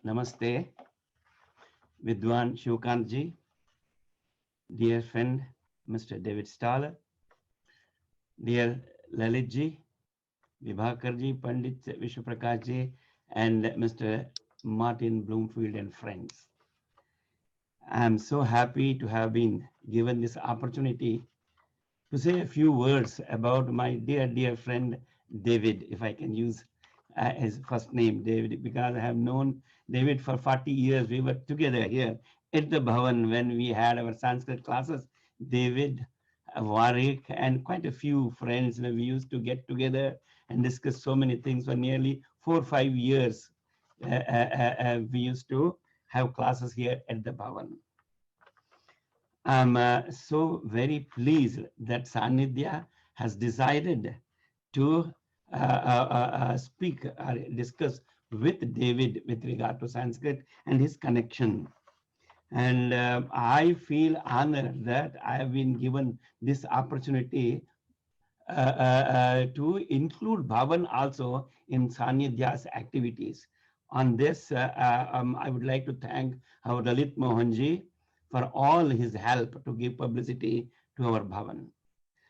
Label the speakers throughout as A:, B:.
A: Namaste, Vidwan Shivkantji, dear friend Mr. David Stollar, dear Lalitji, Vibhakarji, Pandit Vishwaprakash and Mr. Martin Bloomfield and friends. I'm so happy to have been given this opportunity to say a few words about my dear friend David, if I can use his first name, David, because I have known David for 40 years. We were together here at the Bhavan when we had our Sanskrit classes. David, Warik, and quite a few friends. We used to get together and discuss so many things for nearly 4 or 5 years. We used to have classes here at the Bhavan. I'm so very pleased that Sannidhya has decided to speak or discuss with David with regard to Sanskrit and his connection. And I feel honored that I have been given this opportunity to include Bhavan also in Sannidhya's activities. On this, I would like to thank our Lalit Mohanji for all his help to give publicity to our Bhavan.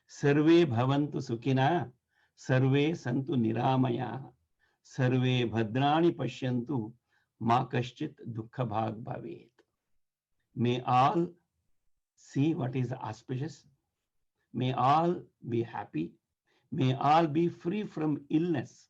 A: Sarve bhavantu sukhina, sarve santu niramaya, sarve bhadrani pashyantu, ma kaschit dukkha bhag bhavet. May all see what is auspicious. May all be happy. May all be free from illness.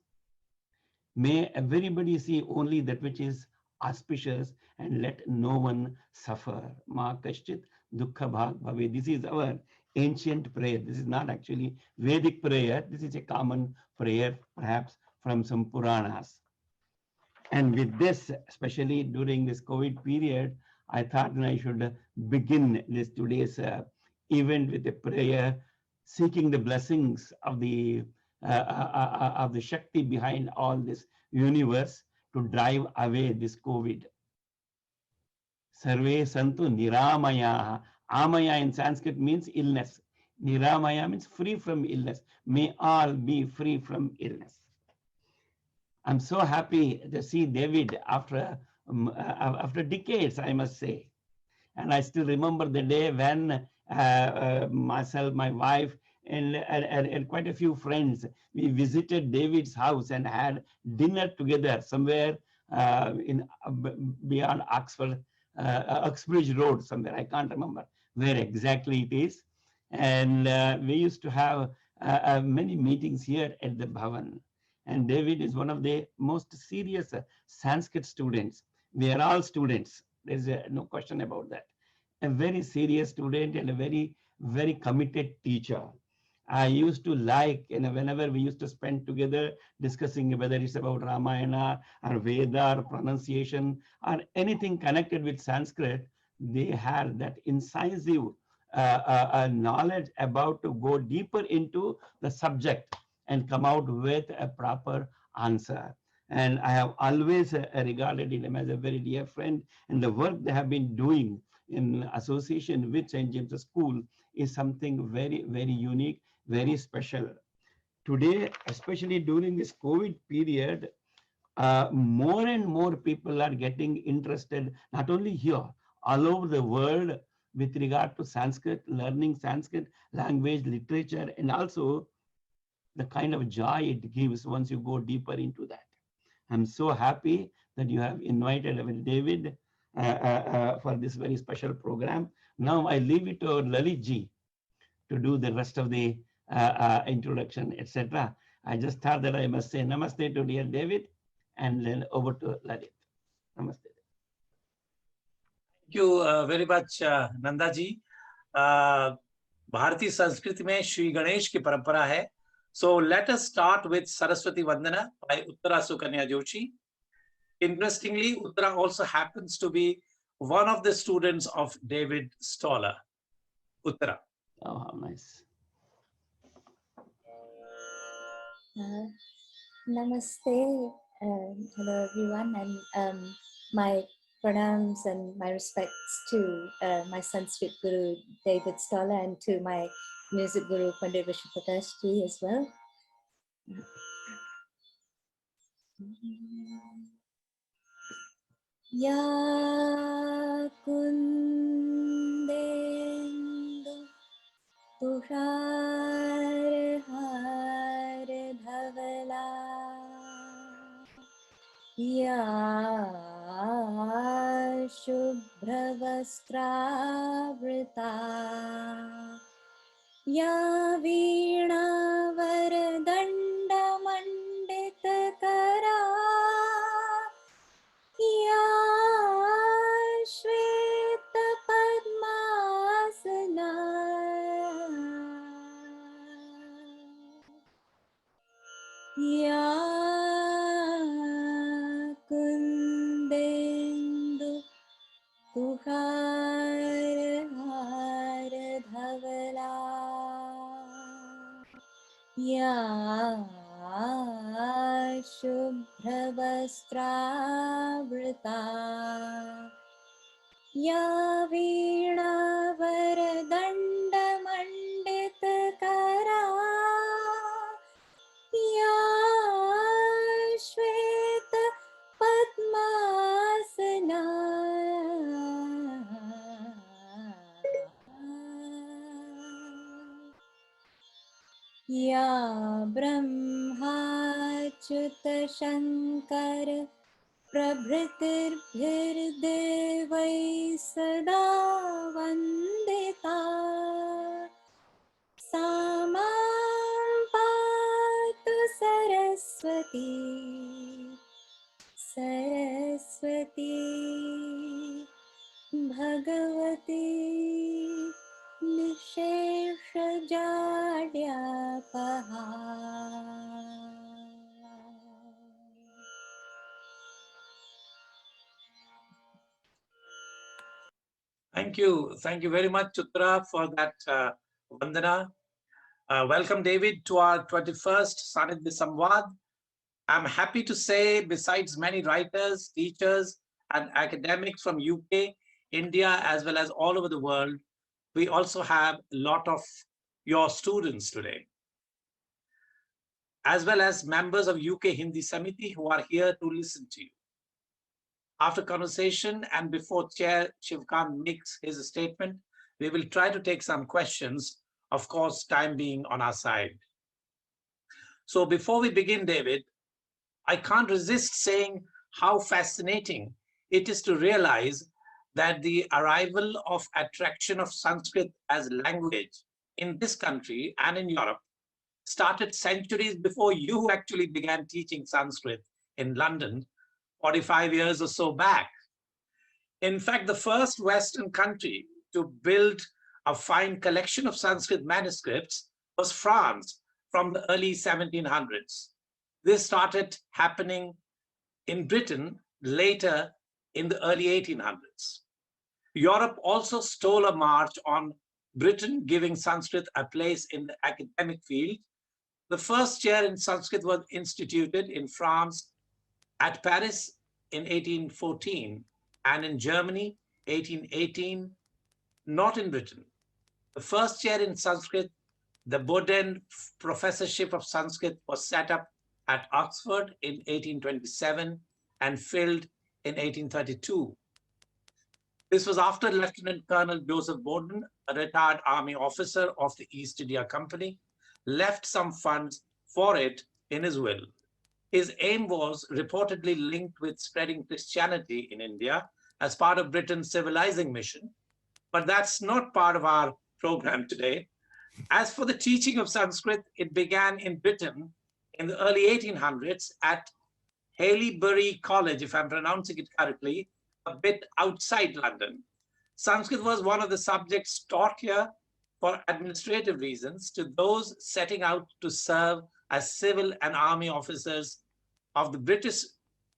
A: May everybody see only that which is auspicious and let no one suffer. Ma kaschit dukkha bhag bhave. This is our ancient prayer. This is not actually Vedic prayer. This is a common prayer, perhaps from some Puranas. And with this, especially during this COVID period, I thought I should begin this today's event with a prayer, seeking the blessings of the Shakti behind all this universe to drive away this COVID. Sarve santu niramaya. Amaya in Sanskrit means illness. Niramaya means free from illness. May all be free from illness. I'm so happy to see David after decades, I must say. And I still remember the day when myself, my wife, and quite a few friends, we visited David's house and had dinner together somewhere in beyond Oxford, Uxbridge Road, somewhere. I can't remember where exactly it is. And we used to have many meetings here at the Bhavan. And David is one of the most serious Sanskrit students. We are all students. There's no question about that. A very serious student and a very committed teacher. I used to like, whenever we used to spend together discussing whether it's about Ramayana or Veda or pronunciation or anything connected with Sanskrit, they had that incisive knowledge about to go deeper into the subject and come out with a proper answer. And I have always regarded him as a very dear friend, and the work they have been doing in association with St. James School is something very unique, very special. Today, especially during this COVID period, more and more people are getting interested, not only here, all over the world with regard to Sanskrit, learning Sanskrit language, literature, and also the kind of joy it gives once you go deeper into that. I'm so happy that you have invited David for this very special program. Now I leave it to Lalit ji to do the rest of the introduction, etc. I just thought that I must say namaste to dear David and then over to Lalit. Namaste.
B: Thank you very much, Nanda ji. भारतीय संस्कृति में श्री गणेश की परंपरा है. So let us start with Saraswati Vandana by Uttara Sukanya Joshi. Interestingly, Uttara also happens to be one of the students of David Stollar. Uttara.
A: Oh, how nice.
C: Namaste. Hello, everyone. And my pranams and my respects to my Sanskrit Guru, David Stollar, and to my music guru, Pandit Vishwaprakash ji as well. Ya kundendu तुषारहार धवला या शुभ्रवस्त्रावृता या वीणावरदण्डमण्डितकरा या श्वेतपद्मासना या कुन्देन्दु तुषारहार धवला या शुभ्रवस्त्रावृता या वीणावरदण्डमण्डितकरा या श्वेतपद्मासना या ब्रह्माच्युतशङ्कर प्रभृतिर्भिर्देवैः सदा वन्दिता सा मां पातु Saraswati Saraswati Bhagwati निशेषजाड्यापहा.
B: Thank you. Thank you very much, Chitra, for that Vandana. Welcome, David, to our 21st Sannidhya Samvad. I'm happy to say, besides many writers, teachers, and academics from UK, India, as well as all over the world, we also have a lot of your students today, as well as members of UK Hindi Samiti who are here to listen to you. After conversation and before Chair Shivkant makes his statement, we will try to take some questions, of course, time being on our side. So before we begin, David, I can't resist saying how fascinating it is to realize that the arrival of attraction of Sanskrit as language in this country and in Europe started centuries before you actually began teaching Sanskrit in London 45 years or so back. In fact, the first Western country to build a fine collection of Sanskrit manuscripts was France from the early 1700s. This started happening in Britain later in the early 1800s. Europe also stole a march on Britain, giving Sanskrit a place in the academic field. The first chair in Sanskrit was instituted in France at Paris in 1814 and in Germany 1818, not in Britain. The first chair in Sanskrit, the Boden Professorship of Sanskrit, was set up at Oxford in 1827 and filled in 1832. This was after Lieutenant Colonel Joseph Boden, a retired army officer of the East India Company, left some funds for it in his will. His aim was reportedly linked with spreading Christianity in India as part of Britain's civilizing mission, but that's not part of our program today. As for the teaching of Sanskrit, it began in Britain in the early 1800s at Haileybury College, if I'm pronouncing it correctly, a bit outside London. Sanskrit was one of the subjects taught here for administrative reasons to those setting out to serve as civil and army officers of the British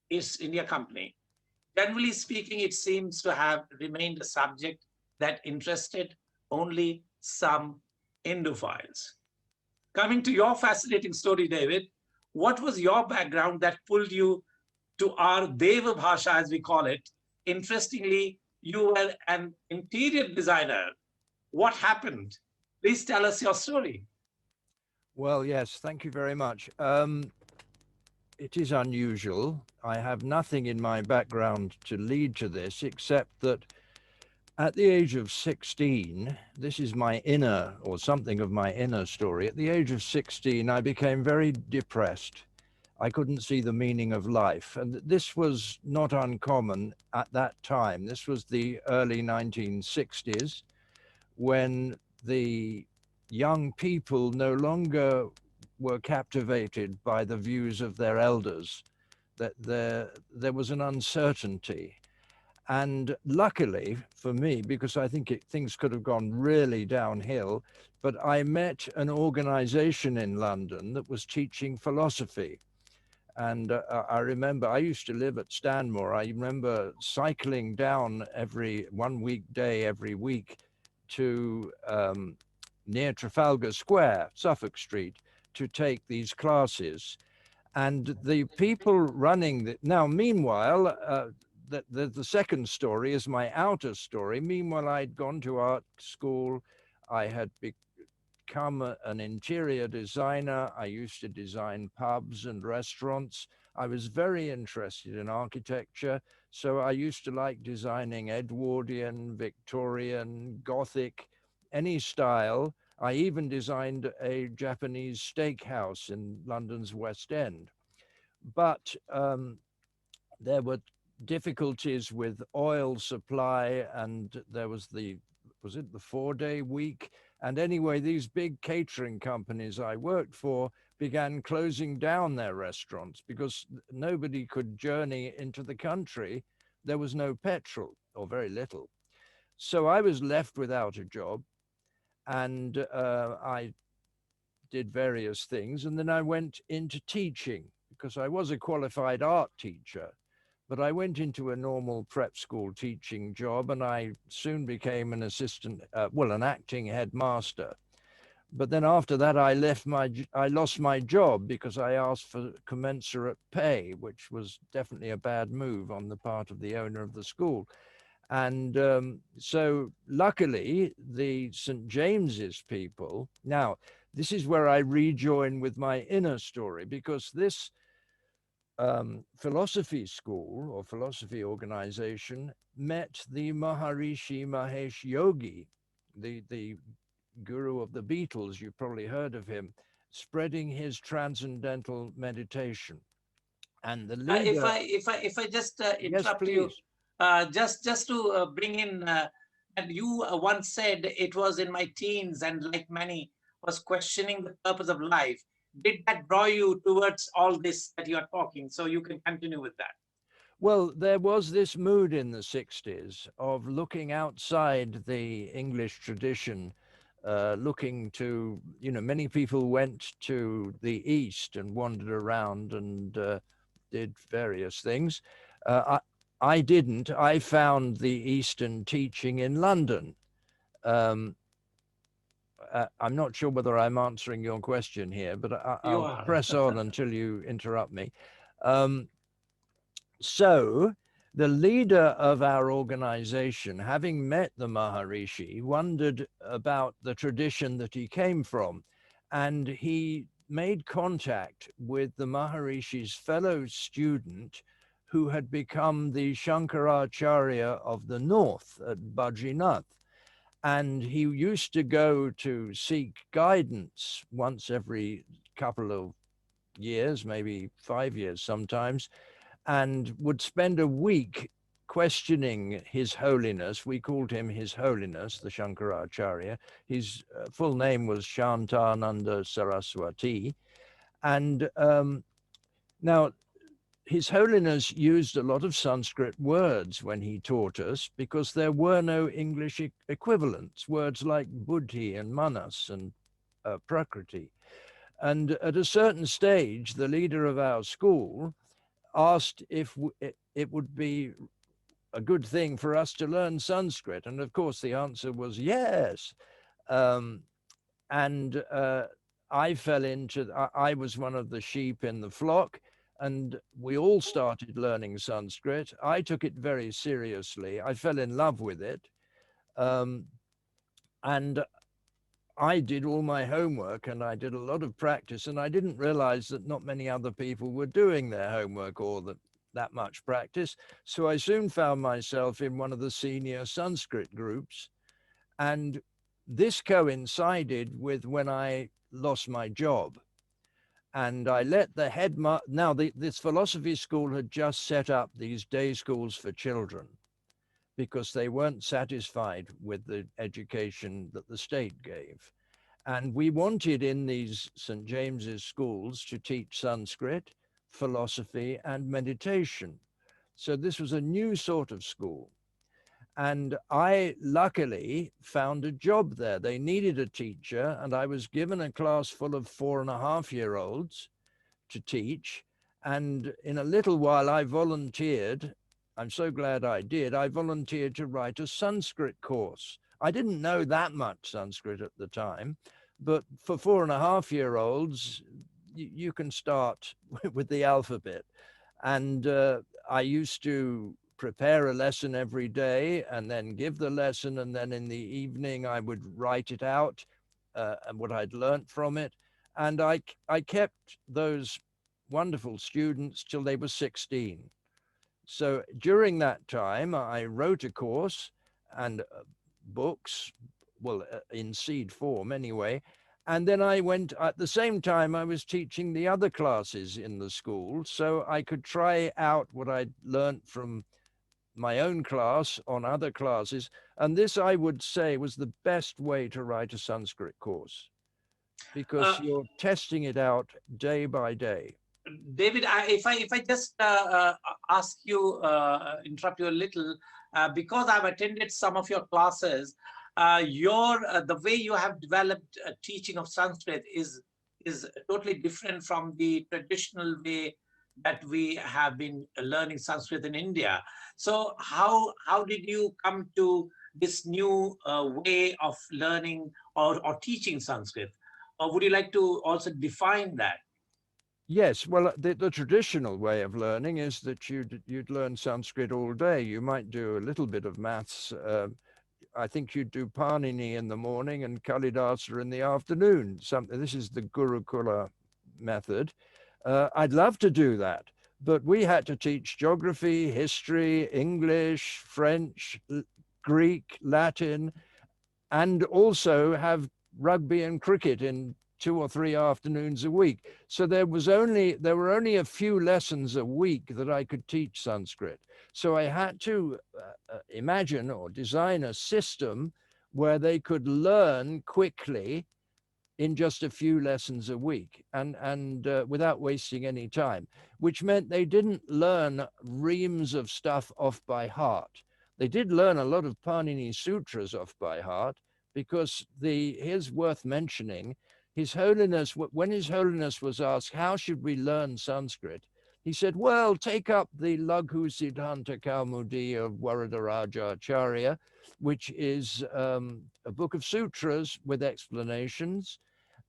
B: East India Company. Generally speaking, it seems to have remained a subject that interested only some Indophiles. Coming to your fascinating story, David, what was your background that pulled you to our Deva Bhasha, as we call it? Interestingly, you were an interior designer. What happened? Please tell us your story.
D: Well, yes, thank you very much. it is unusual. I have nothing in my background to lead to this, except that at the age of 16, this is my inner, or something of my inner story. At the age of 16, I became very depressed. I couldn't see the meaning of life. And this was not uncommon at that time. This was the early 1960s, when the young people no longer were captivated by the views of their elders, that there was an uncertainty. And luckily for me, because I think things could have gone really downhill, but I met an organization in London that was teaching philosophy. And I remember I used to live at Stanmore. I remember cycling down every 1 weekday every week to near Trafalgar Square, Suffolk Street, to take these classes. And the people running now, meanwhile, the second story is my outer story. Meanwhile, I'd gone to art school. I had become an interior designer. I used to design pubs and restaurants. I was very interested in architecture. So I used to like designing Edwardian, Victorian, Gothic, any style. I even designed a Japanese steakhouse in London's West End. But there were difficulties with oil supply, and there was the 4-day week? And anyway, these big catering companies I worked for began closing down their restaurants because nobody could journey into the country. There was no petrol, or very little. So I was left without a job, and I did various things. And then I went into teaching because I was a qualified art teacher. But I went into a normal prep school teaching job, and I soon became an assistant, an acting headmaster. But then after that, I lost my job because I asked for commensurate pay, which was definitely a bad move on the part of the owner of the school. And so luckily, the St. James's people, now this is where I rejoin with my inner story, because this philosophy school or philosophy organization met the Maharishi Mahesh Yogi, the guru of the Beatles. You've probably heard of him, spreading his transcendental meditation. And the leader,
B: If I just
D: yes,
B: interrupt you,
D: please.
B: just to bring in, and you once said it was in my teens, and like many, was questioning the purpose of life. Did that draw you towards all this that you are talking? So you can continue with that.
D: Well, there was this mood in the 60s of looking outside the English tradition, looking to, many people went to the East and wandered around and did various things. I didn't. I found the Eastern teaching in London. I'm not sure whether I'm answering your question here, but I'll press on until you interrupt me. So the leader of our organization, having met the Maharishi, wondered about the tradition that he came from, and he made contact with the Maharishi's fellow student, who had become the Shankaracharya of the north at Badrinath. And he used to go to seek guidance once every couple of years, maybe 5 years sometimes, and would spend a week questioning His Holiness. We called him His Holiness, the Shankaracharya. His full name was Shantananda Saraswati. And now, His Holiness used a lot of Sanskrit words when he taught us, because there were no English equivalents, words like buddhi and manas and prakriti. And at a certain stage, the leader of our school asked if it would be a good thing for us to learn Sanskrit. And of course, the answer was yes. And I fell into, I was one of the sheep in the flock, and we all started learning Sanskrit. I took it very seriously. I fell in love with it. And I did all my homework and I did a lot of practice, and I didn't realize that not many other people were doing their homework or that much practice. So I soon found myself in one of the senior Sanskrit groups, and this coincided with when I lost my job. And I let the headmaster, now this philosophy school had just set up these day schools for children because they weren't satisfied with the education that the state gave. And we wanted in these St. James's schools to teach Sanskrit, philosophy, and meditation. So this was a new sort of school. And I luckily found a job there. They needed a teacher, and I was given a class full of 4.5-year-olds to teach. And in a little while, I volunteered. I'm so glad I did. I volunteered to write a Sanskrit course. I didn't know that much Sanskrit at the time, but for 4.5-year-olds, you can start with the alphabet. And I used to prepare a lesson every day and then give the lesson. And then in the evening, I would write it out and what I'd learned from it. And I kept those wonderful students till they were 16. So during that time, I wrote a course and books, well, in seed form anyway. And then I went, at the same time, I was teaching the other classes in the school. So I could try out what I'd learned from my own class on other classes. And this, I would say, was the best way to write a Sanskrit course, because you're testing it out day by day.
B: David, if I just ask you, interrupt you a little, because I've attended some of your classes, the way you have developed teaching of Sanskrit is totally different from the traditional way that we have been learning Sanskrit in India. So how did you come to this new way of learning or teaching Sanskrit? Or would you like to also define that?
D: Yes, well, the traditional way of learning is that you'd learn Sanskrit all day. You might do a little bit of maths. I think you'd do Panani in the morning and Kalidasa in the afternoon. This is the Gurukula method. I'd love to do that, but we had to teach geography, history, English, French, Greek, Latin, and also have rugby and cricket in 2 or 3 afternoons a week. So there were only a few lessons a week that I could teach Sanskrit. So I had to imagine or design a system where they could learn quickly in just a few lessons a week and without wasting any time, which meant they didn't learn reams of stuff off by heart. They did learn a lot of Panini Sutras off by heart, because here's worth mentioning, His Holiness, when His Holiness was asked, how should we learn Sanskrit? He said, well, take up the Laghu Siddhanta Kaumudi of Varadaraja Acharya, which is a book of sutras with explanations.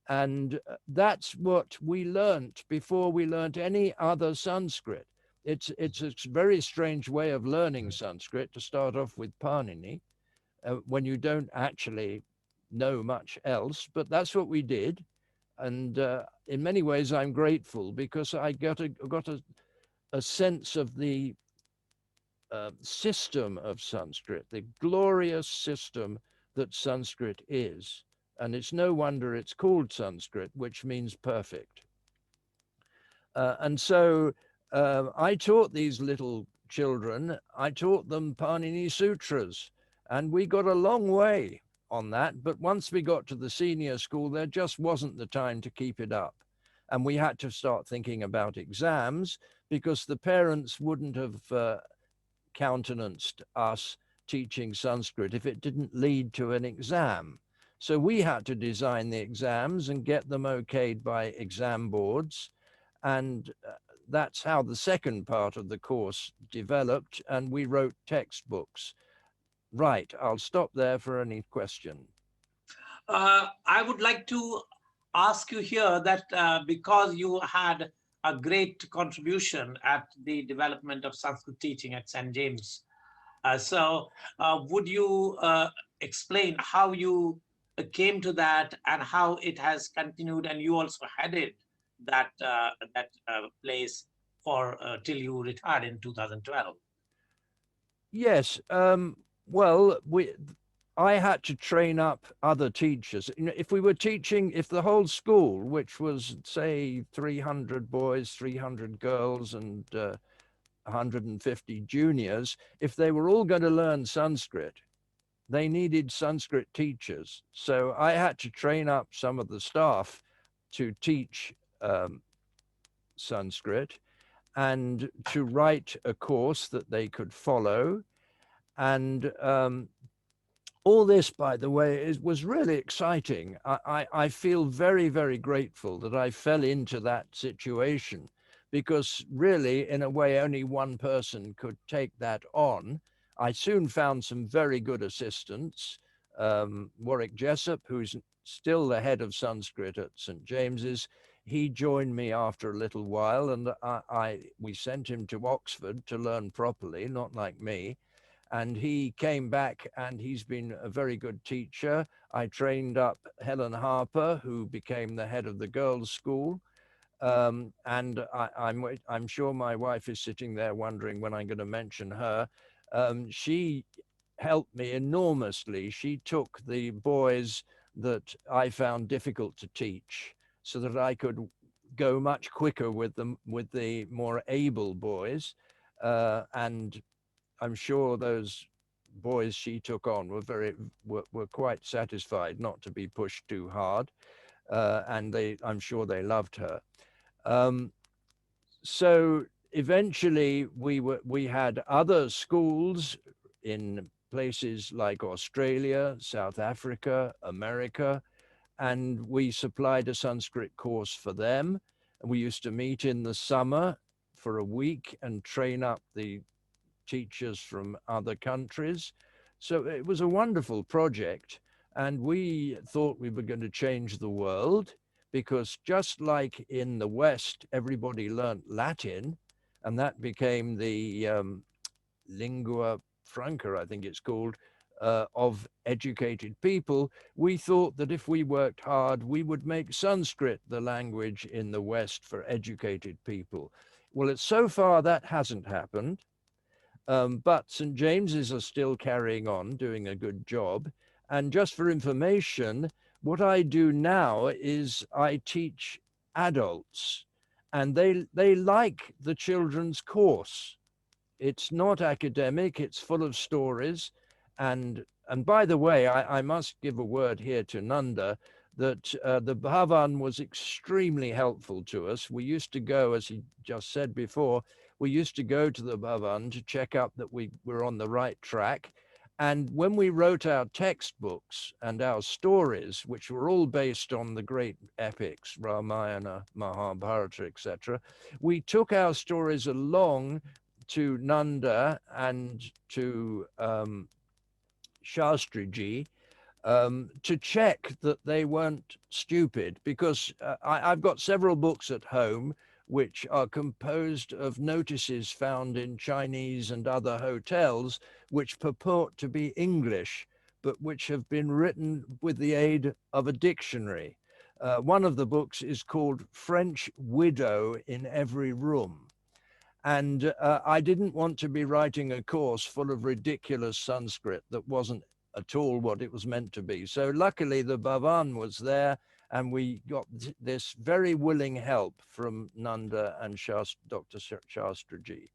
D: And that's what we learnt before we learnt any other Sanskrit. It's a very strange way of learning Sanskrit to start off with Panini when you don't actually know much else, but that's what we did. And in many ways, I'm grateful, because I got a sense of the system of Sanskrit, the glorious system that Sanskrit is. And it's no wonder it's called Sanskrit, which means perfect. And so I taught these little children, I taught them Panini Sutras, and we got a long way on that. But once we got to the senior school, there just wasn't the time to keep it up. And we had to start thinking about exams, because the parents wouldn't have countenanced us teaching Sanskrit if it didn't lead to an exam. So we had to design the exams and get them okayed by exam boards. And that's how the second part of the course developed, and we wrote textbooks. Right, I'll stop there for any question.
B: I would like to ask you here that because you had a great contribution at the development of Sanskrit teaching at St. James, would you explain how you came to that and how it has continued, and you also headed that place for till you retired in 2012.
D: Yes. Well, I had to train up other teachers. You know, if we were teaching, if the whole school, which was say 300 boys, 300 girls, and 150 juniors, if they were all going to learn Sanskrit, they needed Sanskrit teachers. So I had to train up some of the staff to teach Sanskrit and to write a course that they could follow. And all this, by the way, was really exciting. I feel very, very grateful that I fell into that situation, because really, in a way, only one person could take that on. I soon found some very good assistants. Warwick Jessup, who's still the head of Sanskrit at St. James's, he joined me after a little while, and we sent him to Oxford to learn properly, not like me. And he came back and he's been a very good teacher. I trained up Helen Harper, who became the head of the girls' school. And I'm sure my wife is sitting there wondering when I'm going to mention her. She helped me enormously. She took the boys that I found difficult to teach so that I could go much quicker with them, with the more able boys. And I'm sure those boys she took on were quite satisfied not to be pushed too hard, and I'm sure they loved her. So eventually we had other schools in places like Australia, South Africa, America, and we supplied a Sanskrit course for them. We used to meet in the summer for a week and train up the teachers from other countries. So it was a wonderful project. And we thought we were going to change the world, because just like in the West, everybody learned Latin, and that became the lingua franca, I think it's called, of educated people. We thought that if we worked hard, we would make Sanskrit the language in the West for educated people. Well, so far that hasn't happened. But St. James's are still carrying on, doing a good job. And just for information, what I do now is I teach adults, and they like the children's course. It's not academic, it's full of stories. And by the way, I must give a word here to Nanda, that the Bhavan was extremely helpful to us. We used to go, as he just said before, we used to go to the Bhavan to check up that we were on the right track. And when we wrote our textbooks and our stories, which were all based on the great epics, Ramayana, Mahabharata, etc., we took our stories along to Nanda and to Shastriji to check that they weren't stupid, because I've got several books at home which are composed of notices found in Chinese and other hotels, which purport to be English, but which have been written with the aid of a dictionary. One of the books is called French Widow in Every Room. And I didn't want to be writing a course full of ridiculous Sanskrit that wasn't at all what it was meant to be. So luckily the Bhavan was there, and we got this very willing help from Nanda and Dr. Shastriji.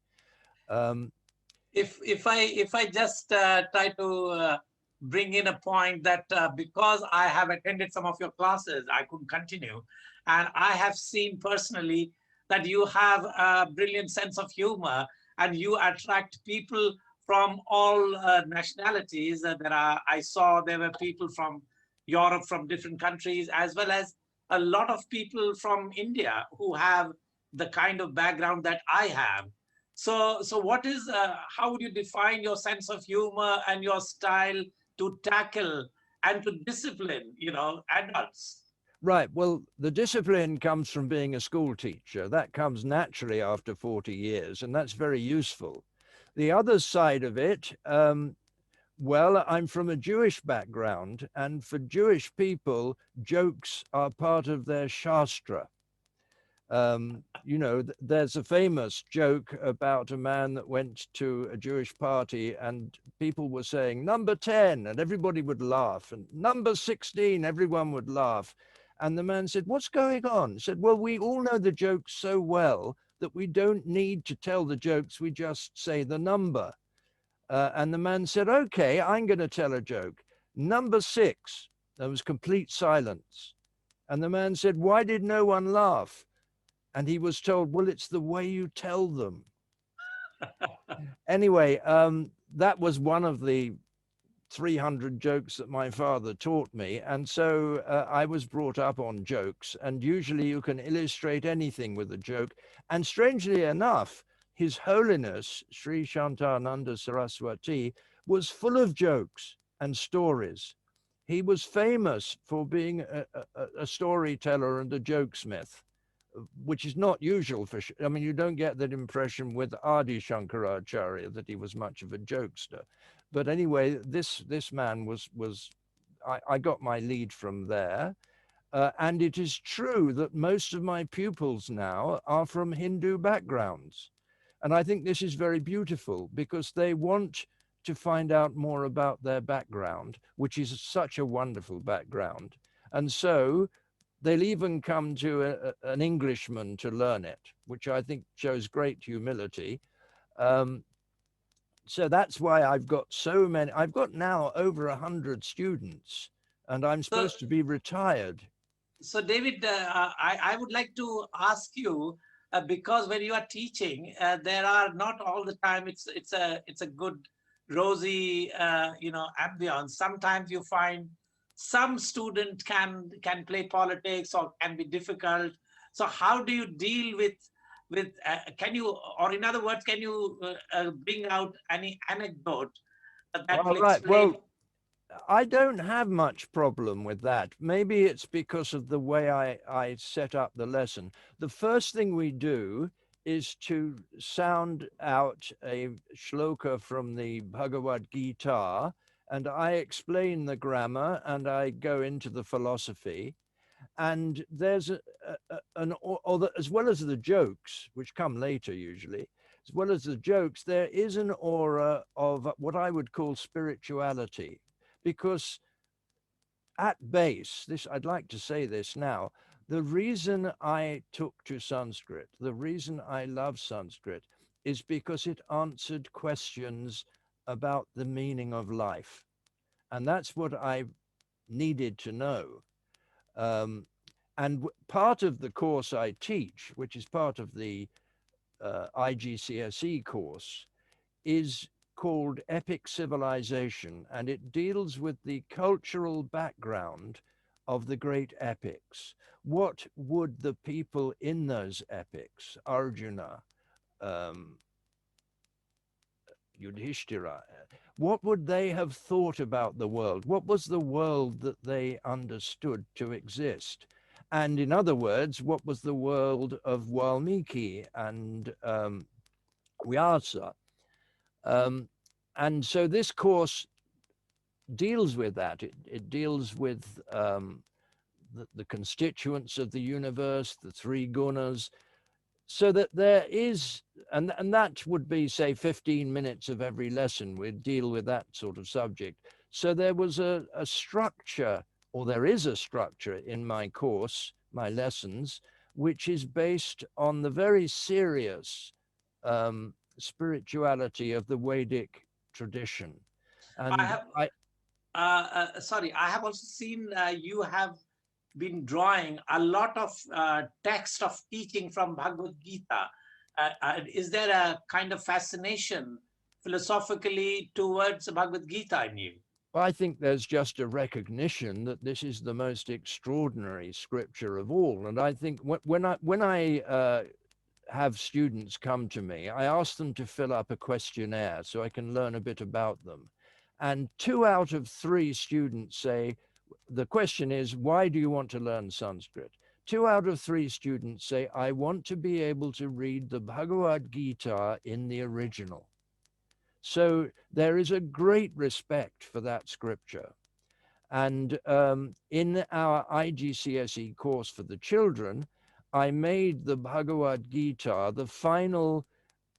B: If I just try to bring in a point that because I have attended some of your classes, I couldn't continue, and I have seen personally that you have a brilliant sense of humor, and you attract people from all nationalities. I saw there were people from Europe, from different countries, as well as a lot of people from India who have the kind of background that I have. So what is, how would you define your sense of humor and your style to tackle and to discipline, adults?
D: Right. Well, the discipline comes from being a school teacher. That comes naturally after 40 years, and that's very useful. The other side of it, Well, I'm from a Jewish background, and for Jewish people, jokes are part of their Shastra. You know, there's a famous joke about a man that went to a Jewish party and people were saying number 10 and everybody would laugh, and number 16, everyone would laugh. And the man said, "What's going on?" He said, "Well, we all know the jokes so well that we don't need to tell the jokes, we just say the number." And the man said, "Okay, I'm going to tell a joke. Number 6." There was complete silence. And the man said, "Why did no one laugh?" And he was told, "Well, it's the way you tell them." Anyway, that was one of the 300 jokes that my father taught me. And so I was brought up on jokes, and usually you can illustrate anything with a joke. And strangely enough, His Holiness, Sri Shantananda Saraswati, was full of jokes and stories. He was famous for being a storyteller and a jokesmith, which is not usual for, I mean, you don't get that impression with Adi Shankaracharya that he was much of a jokester. But anyway, this man was I got my lead from there. And it is true that most of my pupils now are from Hindu backgrounds. And I think this is very beautiful because they want to find out more about their background, which is such a wonderful background. And so they'll even come to an Englishman to learn it, which I think shows great humility. So that's why I've got so many. I've got now over 100 students, and I'm supposed to be retired.
B: So David, I would like to ask you, because when you are teaching, there are not all the time. It's a good rosy ambience. Sometimes you find some student can play politics or can be difficult. So how do you deal with can you, or in other words, can you bring out any anecdote that
D: All
B: will
D: right.
B: explain?
D: Well, I don't have much problem with that. Maybe it's because of the way I set up the lesson. The first thing we do is to sound out a shloka from the Bhagavad Gita, and I explain the grammar and I go into the philosophy. And there's as well as the jokes, which come later usually, as well as the jokes, there is an aura of what I would call spirituality. Because at base, this, I'd like to say this now, the reason I took to Sanskrit, the reason I love Sanskrit is because it answered questions about the meaning of life. And that's what I needed to know. And part of the course I teach, which is part of the IGCSE course, is called Epic Civilization, and it deals with the cultural background of the great epics. What would the people in those epics, Arjuna, Yudhishthira, what would they have thought about the world? What was the world that they understood to exist? And in other words, what was the world of Valmiki and Vyasa? And so this course deals with that. It deals with the constituents of the universe, the three gunas, so that there is, and that would be, say, 15 minutes of every lesson. We'd deal with that sort of subject. So there was a structure, or there is a structure in my course, my lessons, which is based on the very serious spirituality of the Vedic tradition. And
B: I have, sorry, I have also seen you have been drawing a lot of text of teaching from Bhagavad Gita. Is there a kind of fascination philosophically towards Bhagavad Gita in you?
D: I think there's just a recognition that this is the most extraordinary scripture of all. And I think when I have students come to me, I ask them to fill up a questionnaire so I can learn a bit about them. And 2 out of 3 students say, the question is, why do you want to learn Sanskrit? 2 out of 3 students say, I want to be able to read the Bhagavad Gita in the original. So there is a great respect for that scripture. And in our IGCSE course for the children, I made the Bhagavad Gita the final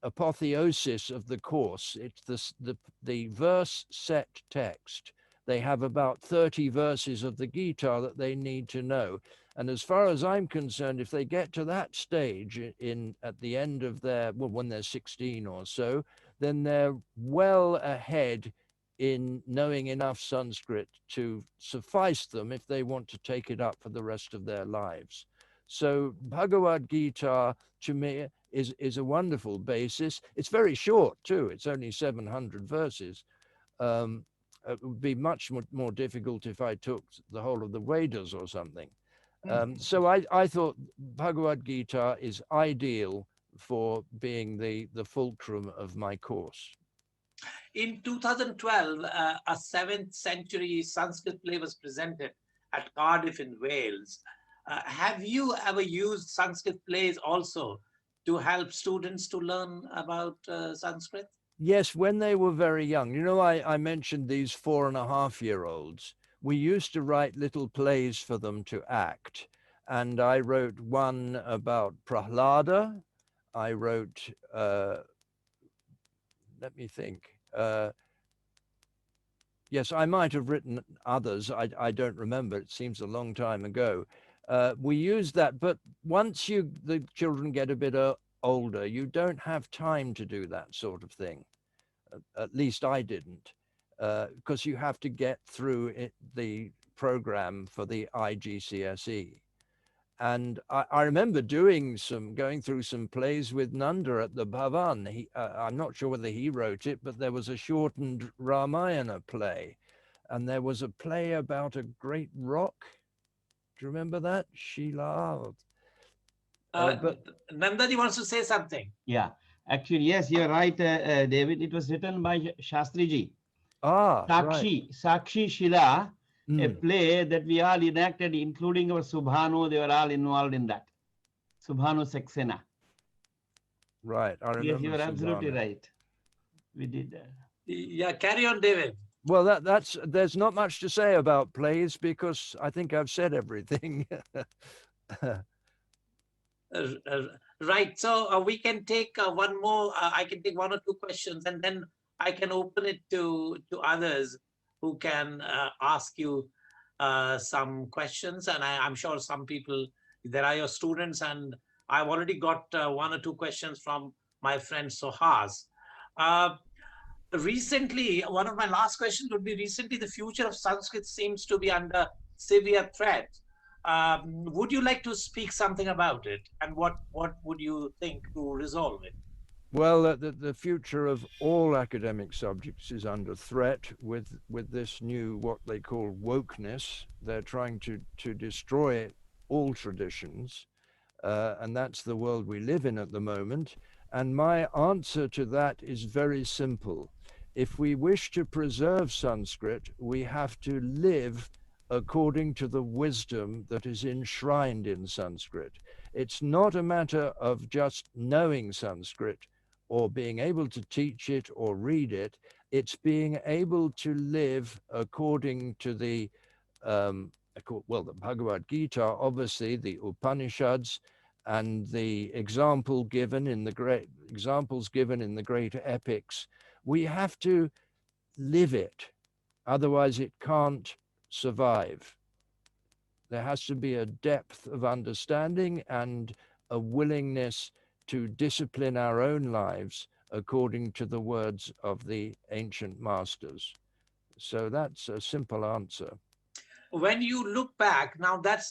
D: apotheosis of the course. It's the verse set text. They have about 30 verses of the Gita that they need to know. And as far as I'm concerned, if they get to that stage at the end of their, well, when they're 16 or so, then they're well ahead in knowing enough Sanskrit to suffice them if they want to take it up for the rest of their lives. So Bhagavad Gita, to me, is a wonderful basis. It's very short too. It's only 700 verses. It would be much more difficult if I took the whole of the Vedas or something. So I thought Bhagavad Gita is ideal for being the fulcrum of my course.
B: In 2012, a 7th century Sanskrit play was presented at Cardiff in Wales. Have you ever used Sanskrit plays also to help students to learn about Sanskrit?
D: Yes, when they were very young. You know, I mentioned these 4.5-year-olds. We used to write little plays for them to act. And I wrote one about Prahlada. I wrote, let me think. Yes, I might have written others. I don't remember. It seems a long time ago. We used that, but once the children get a bit older, you don't have time to do that sort of thing. At least I didn't, because you have to get through the program for the IGCSE. And I remember going through some plays with Nanda at the Bhavan. I'm not sure whether he wrote it, but there was a shortened Ramayana play. And there was a play about a great rock. Do you remember that? Sheila.
B: Nandani wants to say something.
A: Yeah, actually, yes, you're right, David. It was written by Shastriji.
D: Right.
A: Sakshi Shila, a play that we all enacted, including our Subhanu. They were all involved in that. Subhanu Saxena.
D: Right, I remember.
A: Yes, you are absolutely
D: Subhanu.
A: right. We did that.
B: Yeah, carry on, David.
D: Well, there's not much to say about plays because I think I've said everything.
B: Right. So we can take one more. I can take one or two questions, and then I can open it to others who can ask you some questions. And I'm sure some people, there are your students, and I've already got one or two questions from my friend Sohas. Recently, one of my last questions would be, recently the future of Sanskrit seems to be under severe threat. Would you like to speak something about it, and what would you think to resolve it?
D: Well, the future of all academic subjects is under threat with this new, what they call wokeness. They're trying to destroy all traditions, and that's the world we live in at the moment. And my answer to that is very simple. If we wish to preserve Sanskrit, we have to live according to the wisdom that is enshrined in Sanskrit. It's not a matter of just knowing Sanskrit or being able to teach it or read it. It's being able to live according to the Bhagavad Gita, obviously, the Upanishads, and the examples given in the great epics. We have to live it, otherwise it can't survive. There has to be a depth of understanding and a willingness to discipline our own lives according to the words of the ancient masters. So that's a simple answer.
B: When you look back, now that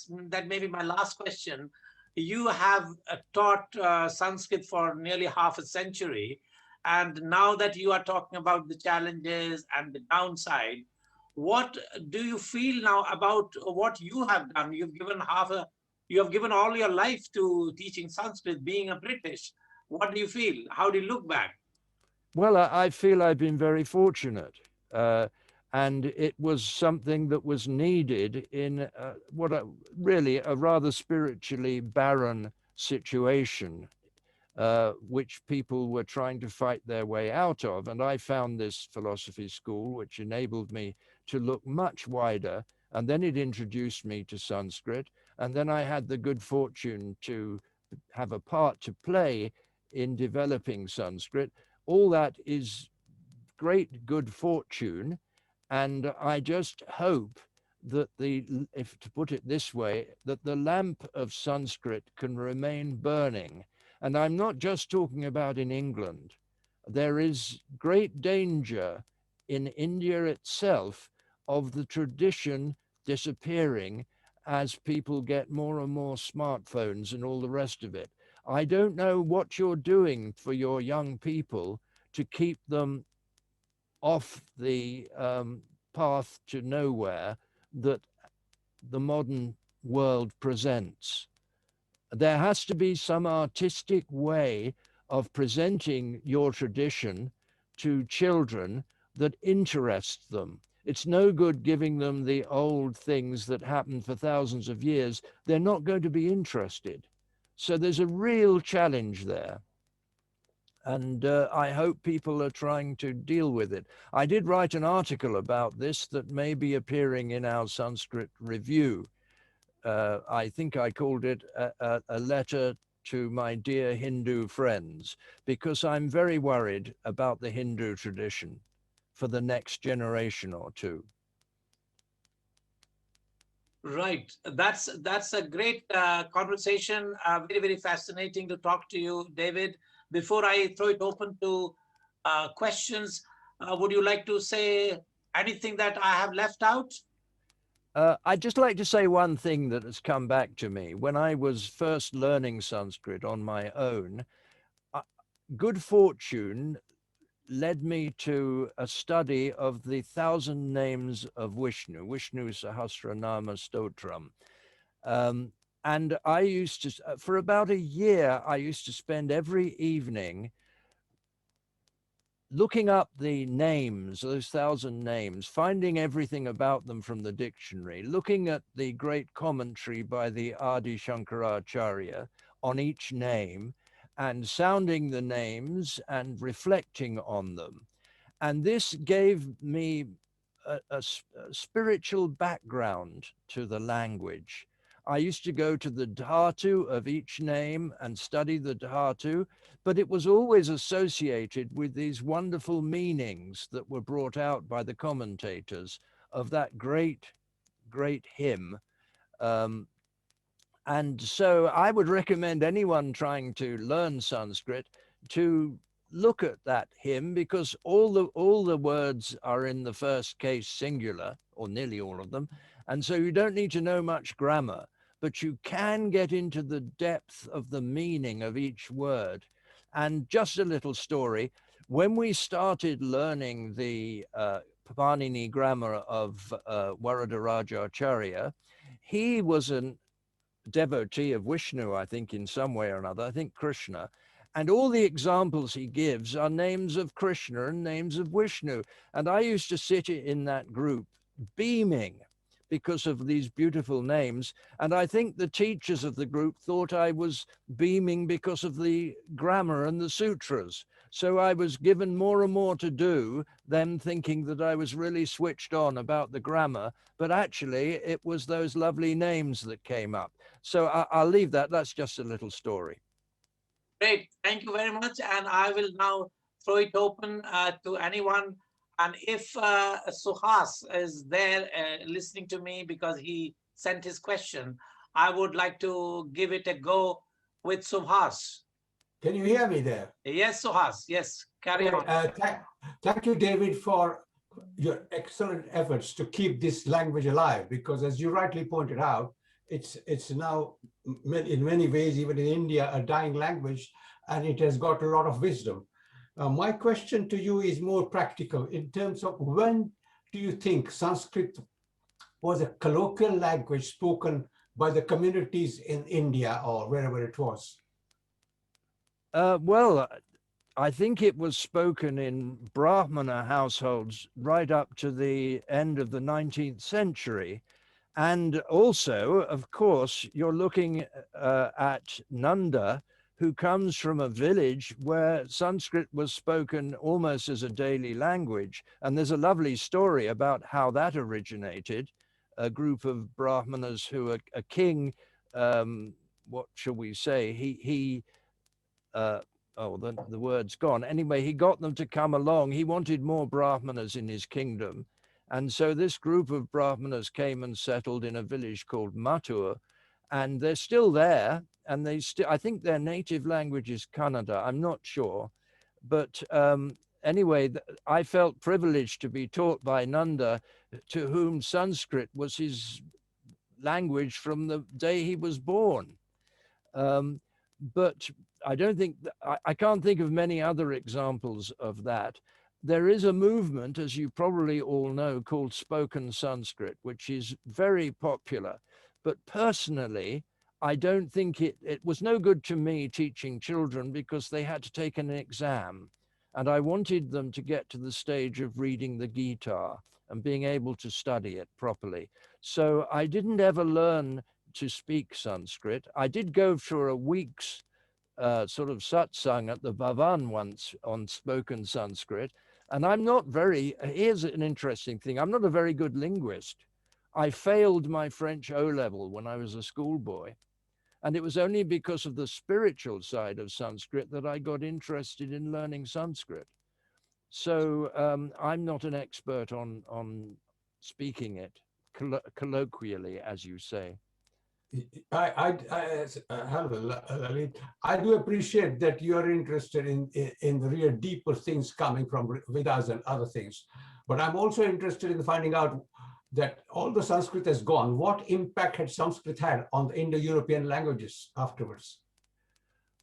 B: may be my last question. You have taught Sanskrit for nearly half a century. And now that you are talking about the challenges and the downside, what do you feel now about what you have done? You have given all your life to teaching Sanskrit, being a British. What do you feel? How do you look back?
D: Well, I feel I've been very fortunate. And it was something that was needed in really a rather spiritually barren situation. which people were trying to fight their way out of. And I found this philosophy school, which enabled me to look much wider. And then it introduced me to Sanskrit. And then I had the good fortune to have a part to play in developing Sanskrit. All that is great good fortune. And I just hope that if to put it this way, that the lamp of Sanskrit can remain burning. And I'm not just talking about in England. There is great danger in India itself of the tradition disappearing as people get more and more smartphones and all the rest of it. I don't know what you're doing for your young people to keep them off the path to nowhere that the modern world presents. There has to be some artistic way of presenting your tradition to children that interests them. It's no good giving them the old things that happened for thousands of years. They're not going to be interested. So there's a real challenge there. And I hope people are trying to deal with it. I did write an article about this that may be appearing in our Sanskrit review. I think I called it a letter to my dear Hindu friends, because I'm very worried about the Hindu tradition for the next generation or two.
B: Right. That's a great conversation. Very, very fascinating to talk to you, David. Before I throw it open to questions, would you like to say anything that I have left out?
D: I'd just like to say one thing that has come back to me. When I was first learning Sanskrit on my own, good fortune led me to a study of the 1,000 names of Vishnu, Vishnu Sahasranama Stotram. And I used to, for about a year, I used to spend every evening looking up the names, those 1,000 names, finding everything about them from the dictionary, looking at the great commentary by the Adi Shankaracharya on each name, and sounding the names and reflecting on them. And this gave me a spiritual background to the language. I used to go to the dhatu of each name and study the dhatu, but it was always associated with these wonderful meanings that were brought out by the commentators of that great, great hymn. And so I would recommend anyone trying to learn Sanskrit to look at that hymn, because all the words are in the first case singular, or nearly all of them. And so you don't need to know much grammar, but you can get into the depth of the meaning of each word. And just a little story, when we started learning the Panani grammar of Varadarajacharya, he was a devotee of Vishnu, I think, in some way or another, I think Krishna. And all the examples he gives are names of Krishna and names of Vishnu. And I used to sit in that group beaming because of these beautiful names. And I think the teachers of the group thought I was beaming because of the grammar and the sutras. So I was given more and more to do, them thinking that I was really switched on about the grammar, but actually it was those lovely names that came up. So I'll leave that. That's just a little story.
B: Great. Thank you very much. And I will now throw it open to anyone. And if Suhas is there listening to me because he sent his question, I would like to give it a go with Suhas.
E: Can you hear me there?
B: Yes, Suhas. Yes, carry on.
E: Thank you, David, for your excellent efforts to keep this language alive, because as you rightly pointed out, it's now in many ways, even in India, a dying language, and it has got a lot of wisdom. My question to you is more practical in terms of, when do you think Sanskrit was a colloquial language spoken by the communities in India or wherever it was?
D: Well, I think it was spoken in Brahmana households right up to the end of the 19th century. And also, of course, you're looking at Nanda, who comes from a village where Sanskrit was spoken almost as a daily language. And there's a lovely story about how that originated. A group of Brahmanas who a king, what shall we say, the word's gone. Anyway, he got them to come along. He wanted more Brahmanas in his kingdom. And so this group of Brahmanas came and settled in a village called Mathur, and they're still there. And I think their native language is Kannada. I'm not sure. But anyway, I felt privileged to be taught by Nanda, to whom Sanskrit was his language from the day he was born. But I don't think, I can't think of many other examples of that. There is a movement, as you probably all know, called spoken Sanskrit, which is very popular. But personally, I don't think it was no good to me teaching children because they had to take an exam. And I wanted them to get to the stage of reading the Gita and being able to study it properly. So I didn't ever learn to speak Sanskrit. I did go for a week's sort of satsang at the Bhavan once on spoken Sanskrit. And I'm not here's an interesting thing. I'm not a very good linguist. I failed my French O-level when I was a schoolboy. And it was only because of the spiritual side of Sanskrit that I got interested in learning Sanskrit. So I'm not an expert on speaking it colloquially, as you say.
E: Hello, Lalit. I do appreciate that you are interested in the real deeper things coming from Vedas and other things. But I'm also interested in finding out that all the Sanskrit has gone. What impact had Sanskrit had on the Indo-European languages afterwards?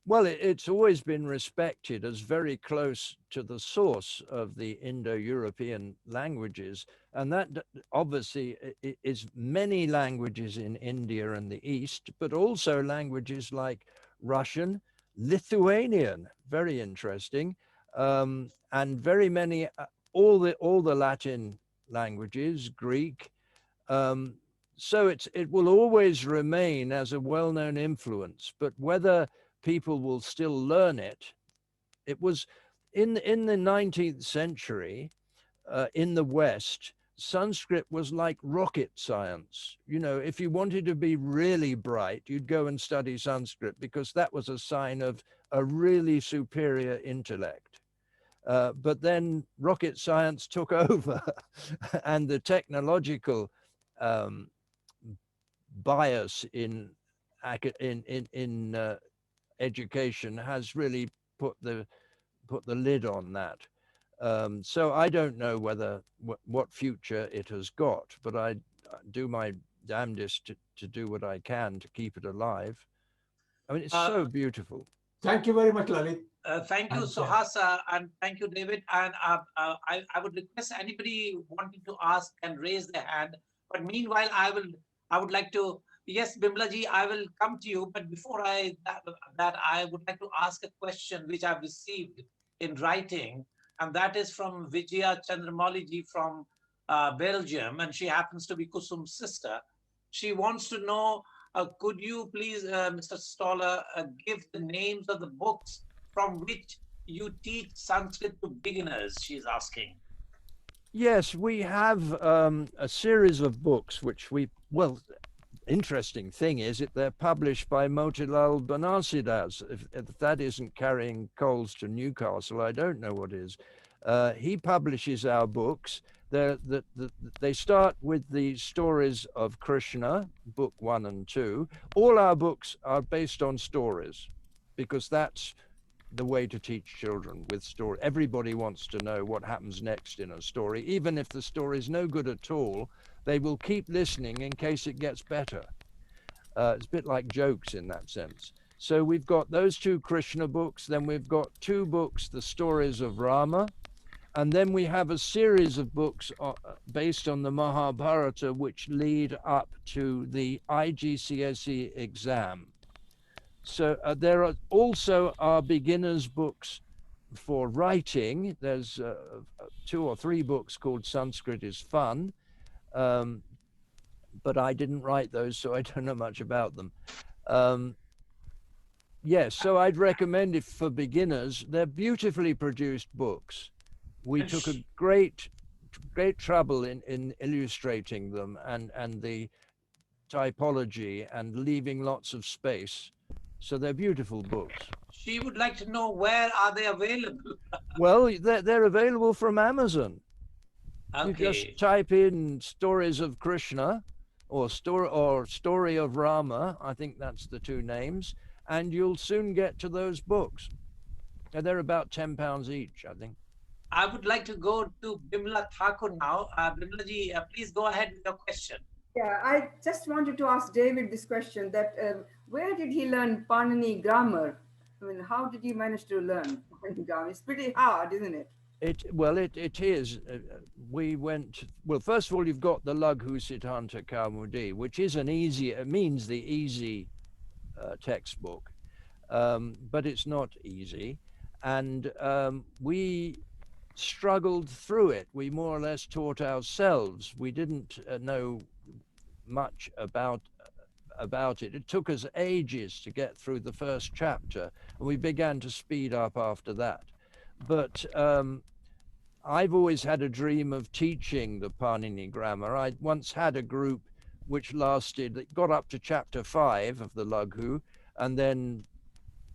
D: Well, it's always been respected as very close to the source of the Indo-European languages. And that obviously is many languages in India and the East, but also languages like Russian, Lithuanian, very interesting, and very many, all the Latin languages, Greek. So it will always remain as a well-known influence, but whether people will still learn it. It was in the 19th century, in the West, Sanskrit was like rocket science. You know, if you wanted to be really bright, you'd go and study Sanskrit because that was a sign of a really superior intellect. But then rocket science took over and the technological bias in education has really put the lid on that. So I don't know what future it has got, but I do my damnedest to do what I can to keep it alive. I mean, it's so beautiful.
E: Thank you very much, Lalit.
B: Thank you, Suhas, and thank you, David. And I would request anybody wanting to ask and raise their hand. But meanwhile, I would like to. Yes, Bimlaji, I will come to you. But before I would like to ask a question which I've received in writing, and that is from Vijaya Chandramauliji from Belgium, and she happens to be Kusum's sister. She wants to know, could you please, Mr. Stollar, give the names of the books from which you teach Sanskrit to beginners, she's asking.
D: Yes, we have a series of books which interesting thing is they're published by Motilal Banarsidass. If that isn't carrying coals to Newcastle, I don't know what is. He publishes our books. They start with the stories of Krishna, book 1 and 2. All our books are based on stories because that's the way to teach children, with story. Everybody wants to know what happens next in a story. Even if the story is no good at all, they will keep listening in case it gets better. It's a bit like jokes in that sense. So we've got those 2 Krishna books, then we've got 2 books, the stories of Rama, and then we have a series of books based on the Mahabharata which lead up to the IGCSE exam. So there are also our beginners books for writing. There's 2 or 3 books called Sanskrit is Fun, but I didn't write those, so I don't know much about them. Yes, so I'd recommend if for beginners, they're beautifully produced books. We took a great trouble in illustrating them and the typology and leaving lots of space. So they're beautiful books.
B: She would like to know where are they available.
D: Well, they're available from Amazon. You just
B: Okay.
D: type in stories of Krishna or story of Rama, I think that's the two names, and you'll soon get to those books. And they're about £10 each, I think.
B: I would like to go to Bimla Thakur now. Bimla ji, please go ahead with your question.
F: Yeah, I just wanted to ask David this question, that where did he learn Panani grammar? I mean, how did he manage to learn Panani grammar? It's pretty hard, isn't it?
D: It is. We went, well, first of all, you've got the Laghu Siddhanta Kaumudi, which is an easy, it means the easy textbook, but it's not easy. And we struggled through it. We more or less taught ourselves. We didn't know much about it. It took us ages to get through the first chapter, and we began to speed up after that. But I've always had a dream of teaching the Panini grammar. I once had a group which got up to chapter 5 of the Laghu, and then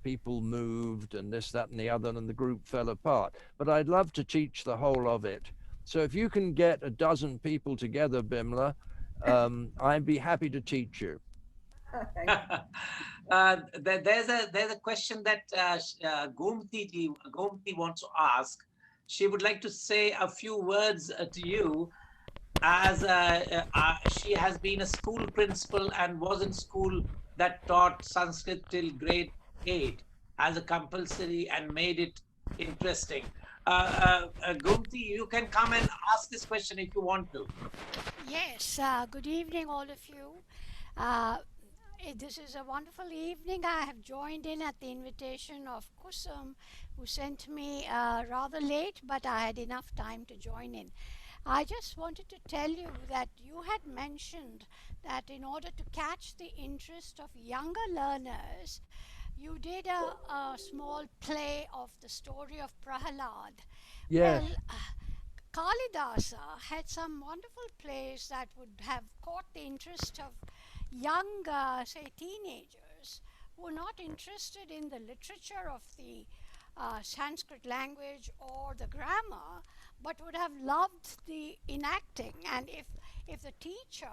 D: people moved and this, that, and the other, and the group fell apart. But I'd love to teach the whole of it. So if you can get a dozen people together, Bimla, I'd be happy to teach you.
B: There's a question that Gumti wants to ask. She would like to say a few words to you, as she has been a school principal and was in school that taught Sanskrit till grade 8 as a compulsory and made it interesting. Gumti, you can come and ask this question if you want to.
G: Yes, good evening, all of you. This is a wonderful evening. I have joined in at the invitation of Kusum, who sent me rather late, but I had enough time to join in. I just wanted to tell you that you had mentioned that in order to catch the interest of younger learners, you did a small play of the story of Prahalad.
D: Yes.
G: Well, Kalidasa had some wonderful plays that would have caught the interest of young, say, teenagers who are not interested in the literature of the Sanskrit language or the grammar, but would have loved the enacting. And if the teacher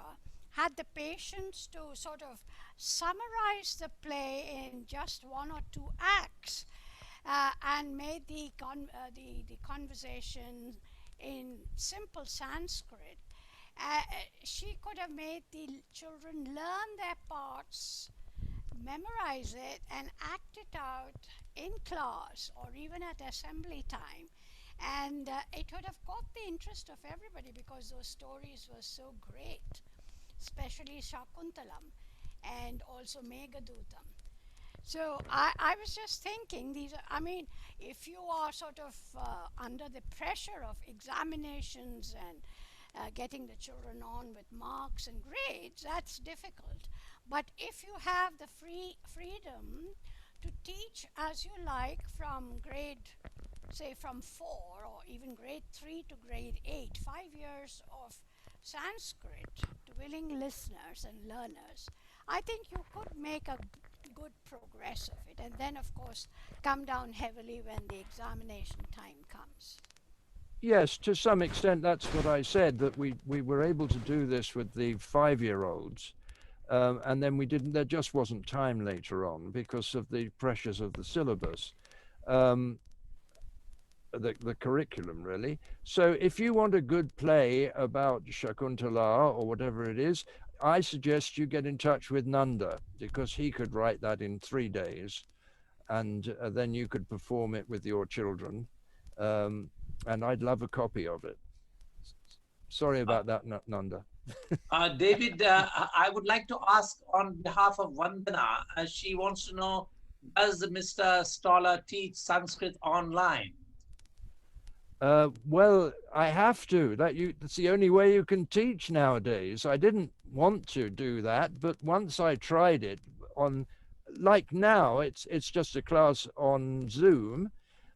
G: had the patience to sort of summarize the play in just 1 or 2 acts and made the conversation in simple Sanskrit, she could have made the children learn their parts, memorize it, and act it out in class or even at assembly time. And it would have caught the interest of everybody because those stories were so great, especially Shakuntalam and also Meghadutam. So I was just thinking, if you are sort of under the pressure of examinations and getting the children on with marks and grades, that's difficult. But if you have the freedom to teach as you like from grade, say from 4 or even grade 3 to grade 8, 5 years of Sanskrit to willing listeners and learners, I think you could make a good progress of it, and then of course come down heavily when the examination time comes.
D: Yes, to some extent that's what I said, that we were able to do this with the 5-year-olds, and then there just wasn't time later on because of the pressures of the syllabus, the curriculum really. So if you want a good play about Shakuntala or whatever it is, I suggest you get in touch with Nanda, because he could write that in 3 days, and then you could perform it with your children, and I'd love a copy of it. Sorry about that, Nanda.
B: David, I would like to ask on behalf of Vandana, she wants to know, does Mr. Stollar teach Sanskrit online?
D: Well, I have to. That's the only way you can teach nowadays. I didn't want to do that, but once I tried it on like now, it's just a class on Zoom.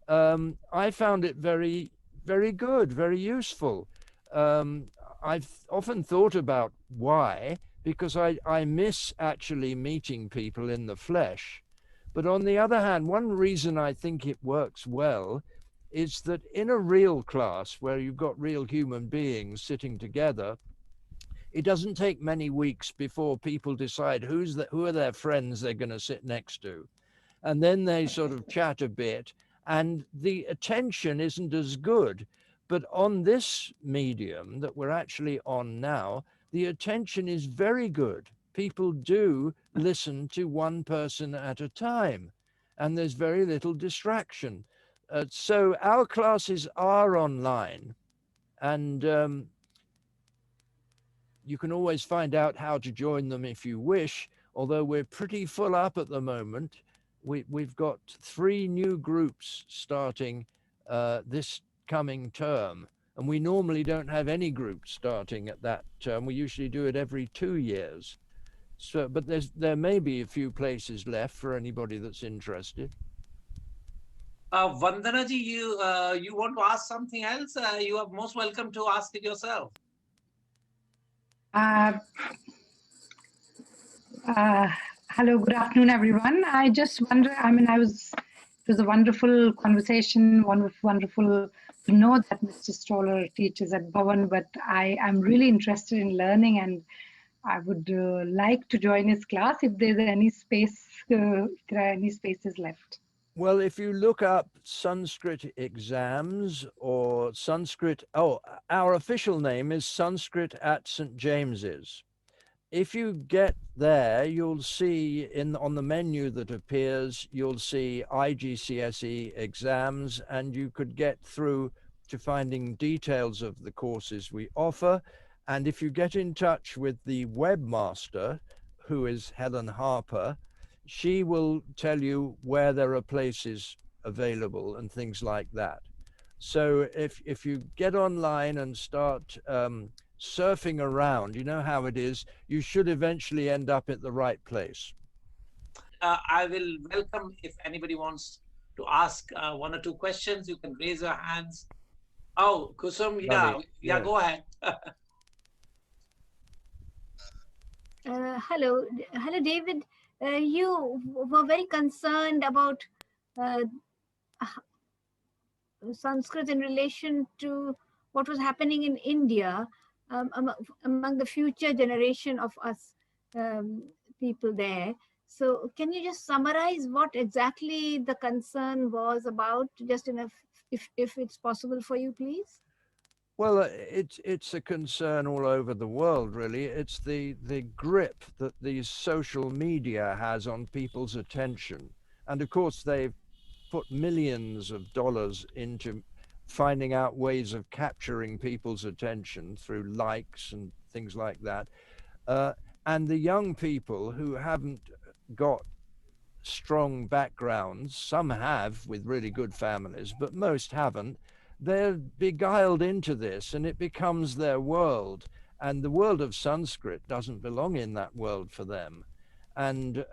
D: I found it very, very good, very useful. I've often thought about why, because I miss actually meeting people in the flesh. But on the other hand, one reason I think it works well is that in a real class where you've got real human beings sitting together, it doesn't take many weeks before people decide who are their friends they're going to sit next to. And then they sort of chat a bit, and the attention isn't as good. But on this medium that we're actually on now, the attention is very good. People do listen to one person at a time, and there's very little distraction. So our classes are online, and you can always find out how to join them if you wish, although we're pretty full up at the moment. We've got 3 new groups starting this coming term, and we normally don't have any groups starting at that term. We usually do it every 2 years. So, but there may be a few places left for anybody that's interested.
B: Vandana ji, you want to ask something else? You are most welcome to ask it yourself.
H: Hello, good afternoon, everyone. I just wonder, it was a wonderful conversation, wonderful to know that Mr. Stollar teaches at Bhavan, but I am really interested in learning, and I would like to join his class if there's any space, if there are any spaces left.
D: Well, if you look up Sanskrit exams or Sanskrit, our official name is Sanskrit at St. James's. If you get there, you'll see on the menu that appears, you'll see IGCSE exams, and you could get through to finding details of the courses we offer. And if you get in touch with the webmaster, who is Helen Harper, she will tell you where there are places available and things like that. So if you get online and start surfing around, you know how it is, you should eventually end up at the right place.
B: I will welcome if anybody wants to ask 1 or 2 questions. You can raise your hands. Oh, Kusum, yeah,
D: yes.
B: Go ahead.
I: Hello, David. You were very concerned about Sanskrit in relation to what was happening in India among the future generation of us people there. So can you just summarize what exactly the concern was about, just in if it's possible for you, please?
D: Well, it's a concern all over the world, really. It's the grip that these social media has on people's attention. And of course, they've put millions of dollars into finding out ways of capturing people's attention through likes and things like that. And the young people who haven't got strong backgrounds, some have with really good families, but most haven't, they're beguiled into this and it becomes their world. And the world of Sanskrit doesn't belong in that world for them. And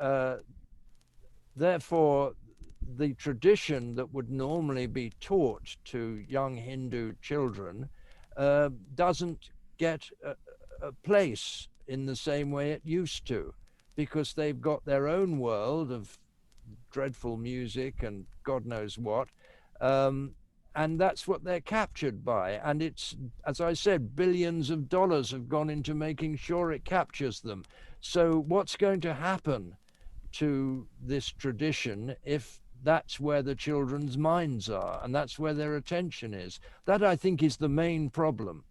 D: therefore, the tradition that would normally be taught to young Hindu children doesn't get a place in the same way it used to, because they've got their own world of dreadful music and God knows what. And that's what they're captured by. And it's, as I said, billions of dollars have gone into making sure it captures them. So what's going to happen to this tradition if that's where the children's minds are and that's where their attention is? That, I think, is the main problem.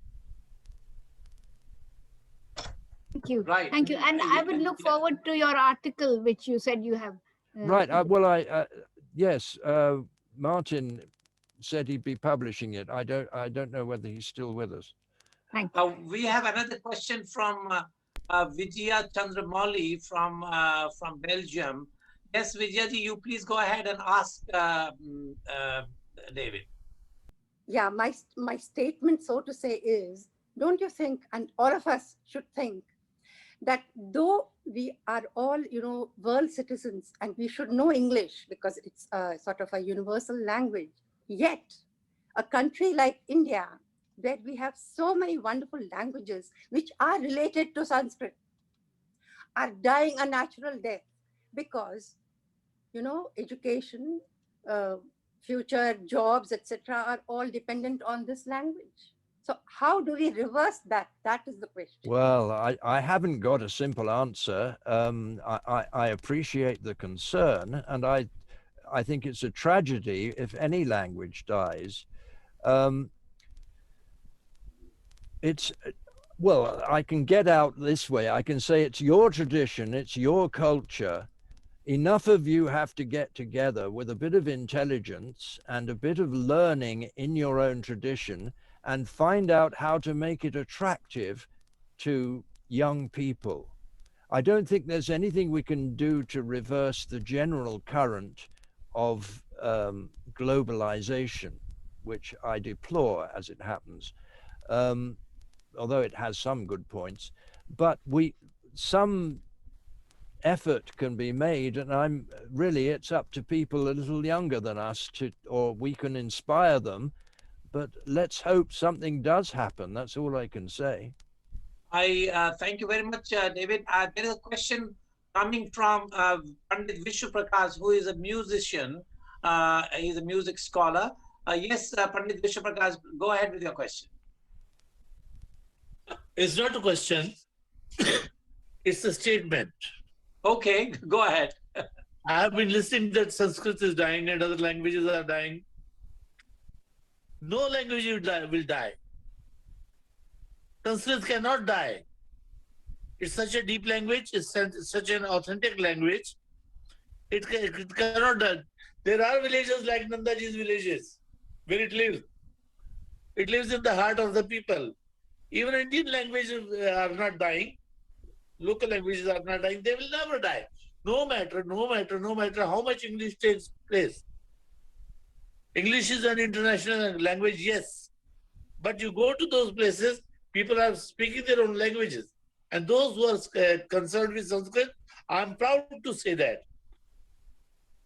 I: Thank you.
B: Right.
I: Thank you. And I would look forward to your article, which you said you have.
D: Right. Yes, Martin said he'd be publishing it. I don't know whether he's still with us.
I: Thank you.
B: We have another question from Vijaya Chandramali from Belgium. Yes, Vijaya ji, you please go ahead and ask David.
J: Yeah, my statement, so to say, is, don't you think, and all of us should think, that though we are all, you know, world citizens and we should know English because it's a sort of a universal language, yet a country like India, where we have so many wonderful languages which are related to Sanskrit, are dying a natural death because, you know, education, future jobs, etc., are all dependent on this language. So how do we reverse that? That is the question.
D: Well, I haven't got a simple answer. I appreciate the concern, and I think it's a tragedy if any language dies. It's, well, I can get out this way. I can say it's your tradition, it's your culture. Enough of you have to get together with a bit of intelligence and a bit of learning in your own tradition and find out how to make it attractive to young people. I don't think there's anything we can do to reverse the general current of globalization, which I deplore as it happens, although it has some good points. But some effort can be made, and it's up to people a little younger than us or we can inspire them, but let's hope something does happen. That's all I can say.
B: I thank you very much, David. There is a question coming from Pandit Vishnu Prakash, who is a musician. He's a music scholar. Yes, Pandit Vishnu Prakash, go ahead with your question.
K: It's not a question. It's a statement.
B: Okay, go ahead.
K: I have been listening that Sanskrit is dying and other languages are dying. No language will die. Sanskrit cannot die. It's such a deep language. It's such an authentic language. It cannot die. There are villages like Nandaji's villages where it lives. It lives in the heart of the people. Even Indian languages are not dying. Local languages are not dying. They will never die. No matter how much English takes place. English is an international language, yes. But you go to those places, people are speaking their own languages. And those who are concerned with Sanskrit, I'm proud to say that.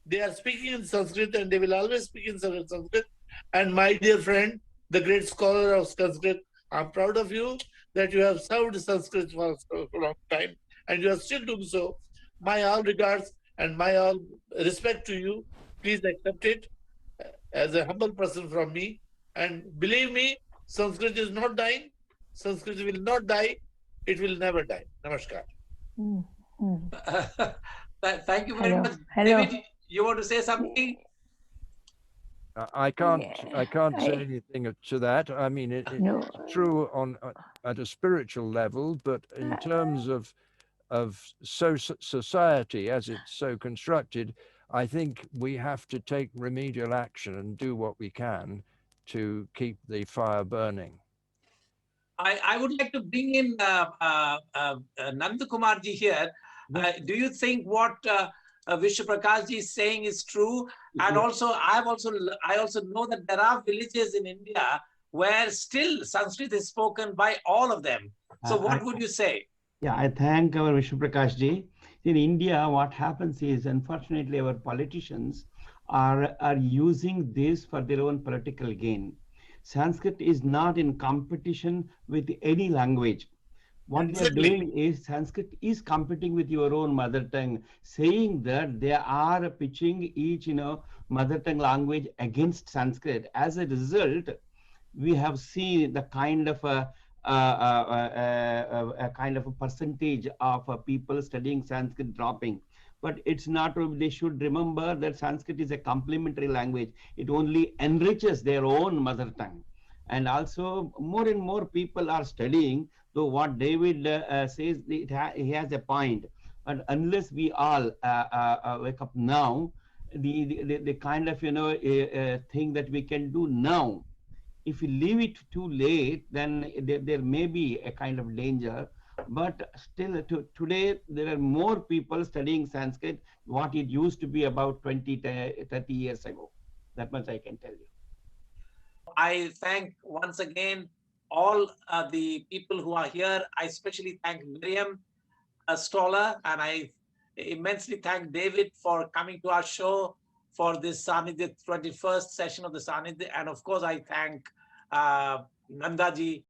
K: They are speaking in Sanskrit and they will always speak in Sanskrit. And my dear friend, the great scholar of Sanskrit, I'm proud of you that you have served Sanskrit for a long time and you are still doing so. My all regards and my all respect to you. Please accept it as a humble person from me. And believe me, Sanskrit is not dying. Sanskrit will not die. It will never die. Namaskar.
B: Thank you very much.
L: Hello.
B: David, you want to say something?
D: I can't say anything to that. I mean, it's true at a spiritual level, but in terms of society as it's so constructed, I think we have to take remedial action and do what we can to keep the fire burning.
B: I would like to bring in Nandakumarji here. Do you think what Vishnu Prakashji is saying is true? And also, I also know that there are villages in India where still Sanskrit is spoken by all of them. So what would you say?
A: Yeah, I thank our Vishnu Prakashji. In India, what happens is, unfortunately, our politicians are using this for their own political gain. Sanskrit is not in competition with any language. What they are doing is Sanskrit is competing with your own mother tongue, saying that they are pitching each, mother tongue language against Sanskrit. As a result, we have seen the kind of a percentage of people studying Sanskrit dropping. But it's not, they should remember that Sanskrit is a complementary language. It only enriches their own mother tongue. And also more and more people are studying, though what David says, he has a point. But unless we all wake up now, the kind of, thing that we can do now, if we leave it too late, then there may be a kind of danger. But still, today, there are more people studying Sanskrit what it used to be about 20, 30 years ago. That much I can tell you.
B: I thank once again all the people who are here. I especially thank Miriam Stollar, and I immensely thank David for coming to our show for this Sannidhya 21st session of the Sannidhya. And of course, I thank Nandaji